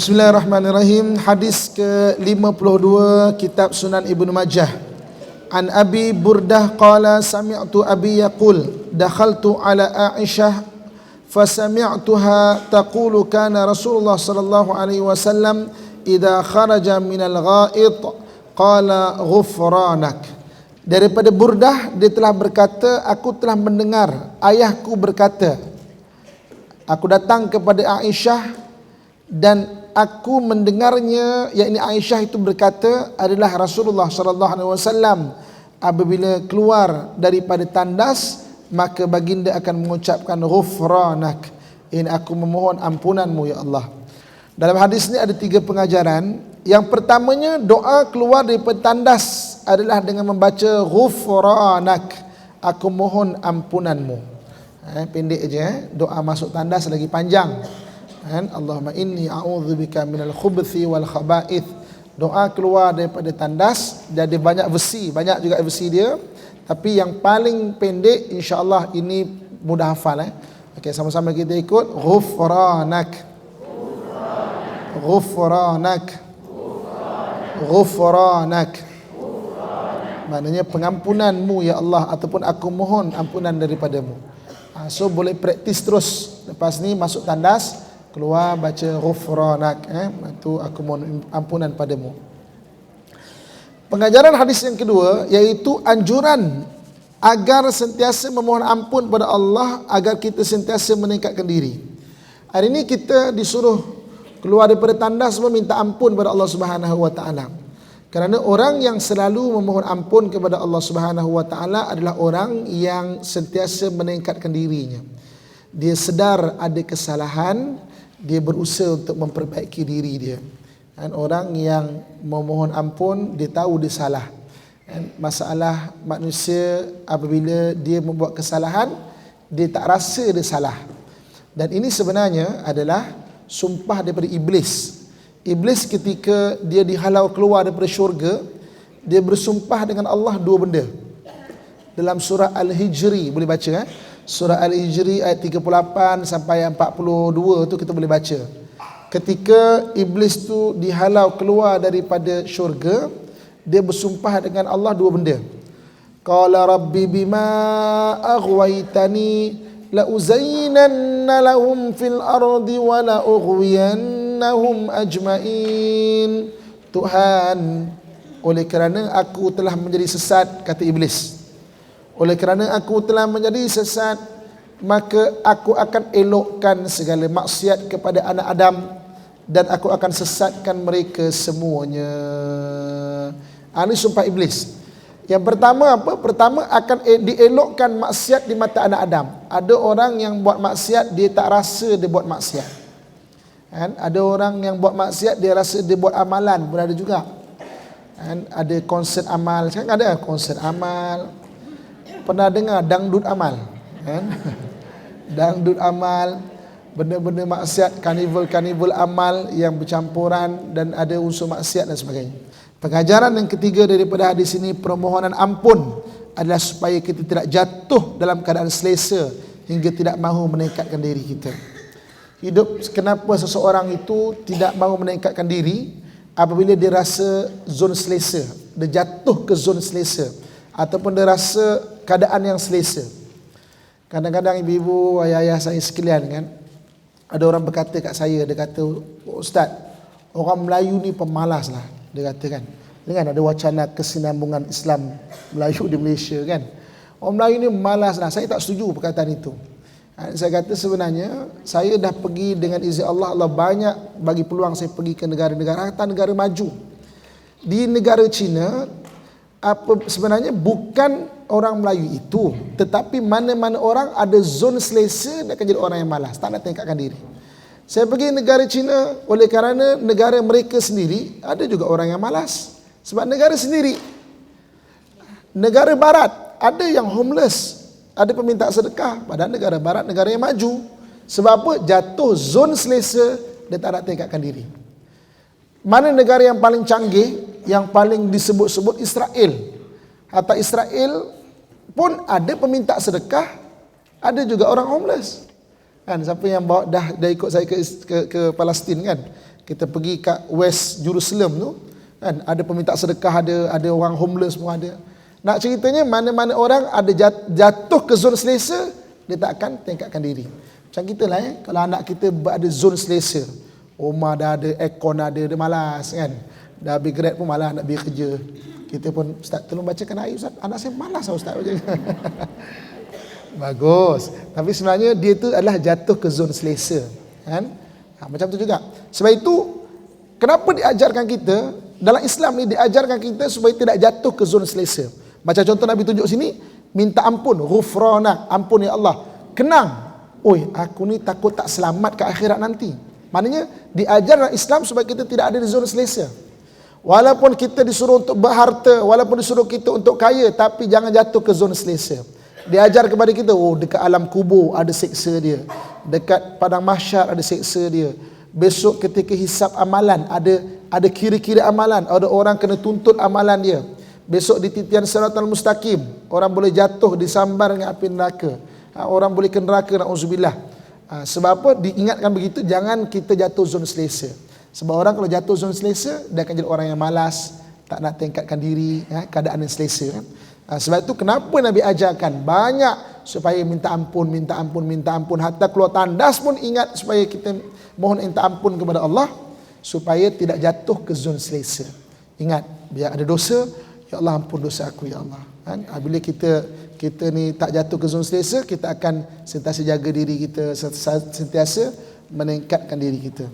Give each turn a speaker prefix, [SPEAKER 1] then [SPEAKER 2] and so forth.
[SPEAKER 1] Bismillahirrahmanirrahim. Hadis ke-52 kitab Sunan Ibnu Majah. An Abi Burdah qala sami'tu Abi yaqul dakhaltu ala Aisyah fasami'tuha taqulu kana Rasulullah sallallahu alaihi wasallam idza kharaja minal gha'it qala ghufranak. Daripada Burdah, dia telah berkata, aku telah mendengar ayahku berkata, aku datang kepada Aisyah dan aku mendengarnya, yakni Aisyah itu berkata adalah Rasulullah sallallahu alaihi wasallam apabila keluar daripada tandas, maka baginda akan mengucapkan ghufranak, ini aku memohon ampunanmu ya Allah. Dalam hadis ini ada 3 pengajaran. Yang pertamanya, doa keluar daripada tandas adalah dengan membaca ghufranak, aku mohon ampunanmu. Pendek aja, doa masuk tandas lagi panjang. Allahumma inni a'udzubika minal khubuthi wal khaba'ith. Doa keluar daripada tandas, jadi banyak versi, banyak juga versi dia, tapi yang paling pendek insya-Allah ini mudah hafal. Okey, sama-sama kita ikut. Ghufranak, ghufranak, ghufranak. Maknanya pengampunanmu ya Allah, ataupun aku mohon ampunan daripadamu. So boleh praktis terus. Lepas ni masuk tandas, keluar baca ghufranak, itu aku mohon ampunan padamu. Pengajaran hadis yang kedua iaitu anjuran agar sentiasa memohon ampun pada Allah, agar kita sentiasa meningkatkan diri. Hari ini kita disuruh keluar daripada tandas meminta ampun pada Allah Subhanahu wa taala. Kerana orang yang selalu memohon ampun kepada Allah Subhanahu wa taala adalah orang yang sentiasa meningkatkan dirinya. Dia sedar ada kesalahan, dia berusaha untuk memperbaiki diri dia. Orang yang memohon ampun, dia tahu dia salah. Masalah manusia apabila dia membuat kesalahan, dia tak rasa dia salah. Dan ini sebenarnya adalah sumpah daripada Iblis. Iblis ketika dia dihalau keluar daripada syurga, dia bersumpah dengan Allah 2 benda. Dalam surah Al-Hijri boleh baca, surah Al-Hijri ayat 38 sampai 42 tu kita boleh baca. Ketika Iblis tu dihalau keluar daripada syurga, dia bersumpah dengan Allah 2 benda. Qala rabbi bima aghwaytani la uzayyinanna lahum fil ardi wa la ughwiyannahum ajmain. Tuhan, oleh kerana aku telah menjadi sesat, kata Iblis, oleh kerana aku telah menjadi sesat, maka aku akan elokkan segala maksiat kepada anak Adam, dan aku akan sesatkan mereka semuanya. Ini sumpah Iblis. Yang pertama apa? Pertama, akan dielokkan maksiat di mata anak Adam. Ada orang yang buat maksiat, dia tak rasa dia buat maksiat. Ada orang yang buat maksiat, dia rasa dia buat amalan, pun ada juga. Ada konsert amal. Sekarang ada konsert amal. Pernah dengar dangdut amal? Dangdut amal, benda-benda maksiat, karnival amal yang bercampuran dan ada unsur maksiat dan sebagainya. Pengajaran yang ketiga daripada hadis ini, permohonan ampun adalah supaya kita tidak jatuh dalam keadaan selesa hingga tidak mahu meningkatkan diri kita. Hidup, kenapa seseorang itu tidak mahu meningkatkan diri? Apabila dia rasa zon selesa, dia jatuh ke zon selesa, ataupun dia rasa keadaan yang selesa. Kadang-kadang ibu-ibu, ayah-ayah saya sekalian kan, ada orang berkata kat saya, dia kata, Ustaz, orang Melayu ni pemalas lah, dia kata kan. Dengan ada wacana kesinambungan Islam Melayu di Malaysia kan, orang Melayu ni malas lah. Saya tak setuju perkataan itu. Saya kata sebenarnya saya dah pergi dengan izin Allah, Allah banyak bagi peluang saya pergi ke negara-negara, kata negara maju. Di negara China, apa sebenarnya bukan orang Melayu itu, tetapi mana-mana orang ada zon selesa, dia akan jadi orang yang malas, tak nak tingkatkan diri. Saya pergi negara China, oleh kerana negara mereka sendiri ada juga orang yang malas. Sebab negara sendiri, negara barat ada yang homeless, ada peminta sedekah, padahal negara barat negara yang maju. Sebab apa? Jatuh zon selesa, dia tak nak tingkatkan diri. Mana negara yang paling canggih, yang paling disebut-sebut? Israel. Hatta Israel pun ada peminta sedekah, ada juga orang homeless. Kan siapa yang bawa dah ikut saya ke Palestin kan, ke Kita pergi kat West Jerusalem tu, kan, ada peminta sedekah, ada orang homeless pun ada. Nak ceritanya mana-mana orang ada jatuh ke zon selesa, dia tak akan tingkatkan diri. Macam kita lah kalau anak kita ada zon selesa, rumah dah ada, aircon ada, dia malas kan. Dah habis grad pun malas nak pergi kerja. Kita pun, Ustaz tolong bacakan ayat Ustaz. Anak saya malas lah Ustaz baca. Bagus. Tapi sebenarnya dia tu adalah jatuh ke zon selesa, kan? Macam tu juga. Sebab itu kenapa diajarkan kita dalam Islam ni, diajarkan kita supaya tidak jatuh ke zon selesa. Macam contoh Nabi tunjuk sini, minta ampun, ghufrana, ampun ya Allah. Kenang, oi aku ni takut tak selamat ke akhirat nanti. Maknanya diajar dalam Islam supaya kita tidak ada di zon selesa. Walaupun kita disuruh untuk berharta, walaupun disuruh kita untuk kaya, tapi jangan jatuh ke zon selesa. Diajar kepada kita, oh dekat alam kubur ada seksa dia, dekat padang mahsyar ada seksa dia, besok ketika hisap amalan ada kira-kira amalan, ada orang kena tuntut amalan dia. Besok di titian siratal mustaqim, orang boleh jatuh disambar dengan api neraka. Orang boleh ke neraka, na'udzubillah. Sebab apa diingatkan begitu? Jangan kita jatuh zon selesa. Sebab orang kalau jatuh zon selesa, dia akan jadi orang yang malas, tak nak tingkatkan diri, keadaan yang selesa. Sebab itu kenapa Nabi ajarkan banyak supaya minta ampun, minta ampun, minta ampun. Hatta keluar tandas pun ingat supaya kita mohon minta ampun kepada Allah, supaya tidak jatuh ke zon selesa. Ingat, biar ada dosa, ya Allah ampun dosa aku ya Allah. Bila kita ni tak jatuh ke zon selesa, kita akan sentiasa jaga diri kita, sentiasa meningkatkan diri kita.